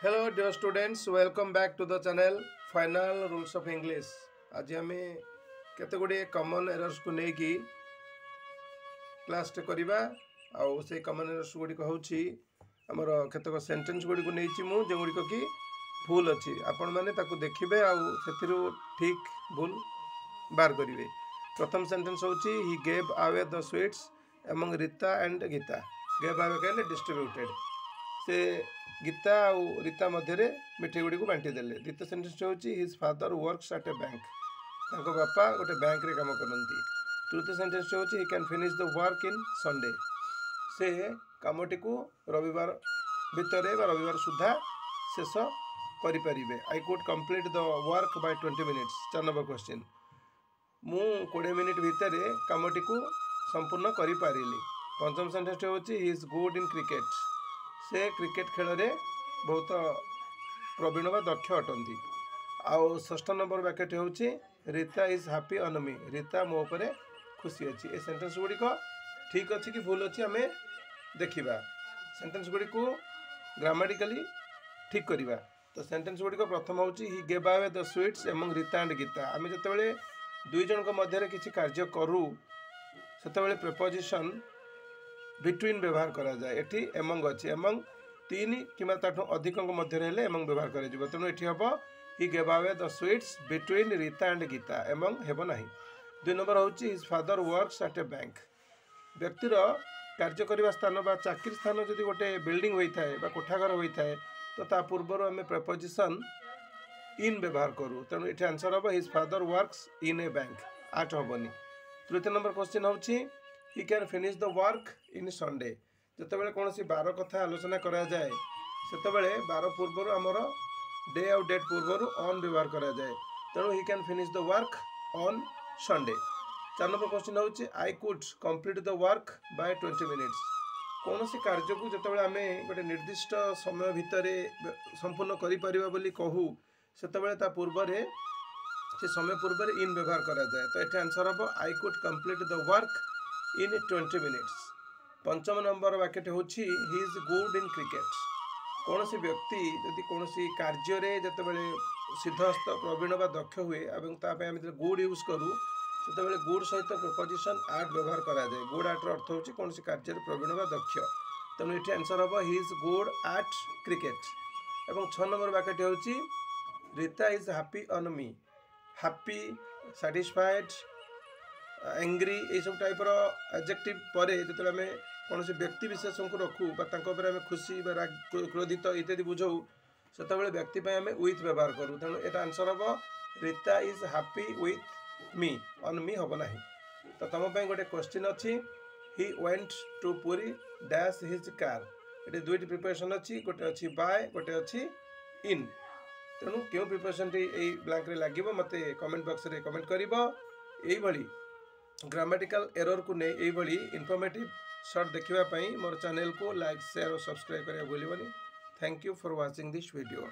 Hello dear students, welcome back to the channel Final Rules of English. आज आम केते गुड़े कॉमन एरर्स को लेकिन क्लास टे करवा आउ से कॉमन एरर्स गुड़िक हूँ आमर केतक सेंटेंस गुड़ी नहीं मुझे जो गुड़िक कि भूल अच्छी आपण मैंने देखिए आउ ठीक भूल बार करेंगे। प्रथम सेंटेंस हूँ he gave away the sweets among Rita and Gita. Gave away कहले डिस्ट्रीब्यूटेड से गीता आउ रीता मध्य मिठाई गुड़ी को बांटी देले। द्वितीय सेंटेंस हूँ his father works at a bank. तांको बापा गोटे बैंक रे काम करती। तृतीय सेंटेंस हूँ he can finish the work in Sunday. से कामटी को रविवार भितर रविवार सुधा शेष करें। आई could complete the work by 20 minutes. 4 number question मु 20 मिनिट भितर कामटी को संपूर्ण करी पारिली। पंचम सेंटेंस हूँ ही इज गुड इन क्रिकेट। से क्रिकेट खेल रे बहुत प्रवीण व दक्ष अटंती। आउ षष्ठ नंबर वाक्यटी हूँ रीता इज हैप्पी ऑन मी। रीता मो उपरे खुशी अच्छी। ए सेंटेंस गुड़िक ठीक अच्छी कि भूल अच्छी आम देखा। सेंटेंस गुड़ी को ग्रामाटिकली ठीक करवा। तो सेंटेंस गुड़िक प्रथम हूँ he gave away the sweets among Rita and Gita. आम जो दुई जन मध्य किसी कार्य करूँ से प्रेपोजिशन बिटवीन व्यवहार करा जाए। एटी एमंग अच्छी एमंग 3 किंवा ताठू अधिक मध्य एमंग व्यवहार कर। तेणु ये हम he gave away the sweets between Rita and Gita among हेब ना। 2 नंबर हूँ his father works at a bank. व्यक्तिर कार्य करने स्थान बा चाकरी स्थान जदि गोटे बिल्डिंग होता है कोठाघर होता है तो ता पूर्वर आम प्रेपोजिशन इन व्यवहार करूँ। तेणु ये आंसर हम his father works in a bank. 8 हेनी। तृतीय नंबर क्वेश्चन हूँ he can finish the work in Sunday. जितेबाला कौन बार कथा आलोचना करा जाए से बार पूर्वर आमर डे आउ डेट पूर्वर ऑन व्यवहार करा जाए। तेणु he can finish the work on Sunday. 4 number question हूँ I could complete the work by 20 minutes. कौन सी कार्य को जितेबाला आम गोटे निर्दिष्ट समय भितर संपूर्ण करें कहूँ से पूर्व से समय पूर्व इन व्यवहार करा जाए। तो ये आंसर हम आई could complete the work in 20 minutes. पंचम नंबर वाक्यटी हूँ ही इज गुड इन क्रिकेट। कौन सी व्यक्ति यदि कौन कार्य जितेबाला सिद्धहस्त प्रवीण व दक्ष हुए और गुड यूज करूँ से गुड सहित प्रिपोजिशन आट व्यवहार करा जाए। गुड आट अर्थ हूँ कौन कार्य प्रवीण व दक्ष। तेणु ये आंसर हम he is good at cricket. और 6 नंबर वाक्यटी हूँ Rita is happy on me. Happy satisfied angry ये सब टाइपर एडजेक्टिव पर जो आम कौन व्यक्ति विशेष को रखू आम खुशी क्रोधित इत्यादि बुझाऊ से व्यक्ति आम विथ व्यवहार करूँ। तेणु ये आंसर हम Rita is happy with me on me हम ना। तो तुम गोटे क्वेश्चन अच्छी he went to Puri dash his car. ये दुईटी प्रिपरेशन अच्छी गोटे अच्छी बाय गोटे अच्छी इन। तेणु क्यों प्रिपरेशन टी ब्लैंक लगे मत कमेंट बॉक्स रे कमेंट कर। ग्रामेटिकल एरर को नहीं ये इनफॉर्मेटिव शॉर्ट देखापी मोर चैनल को लाइक शेयर और सब्सक्राइब करने भूलनी। Thank you for watching this video.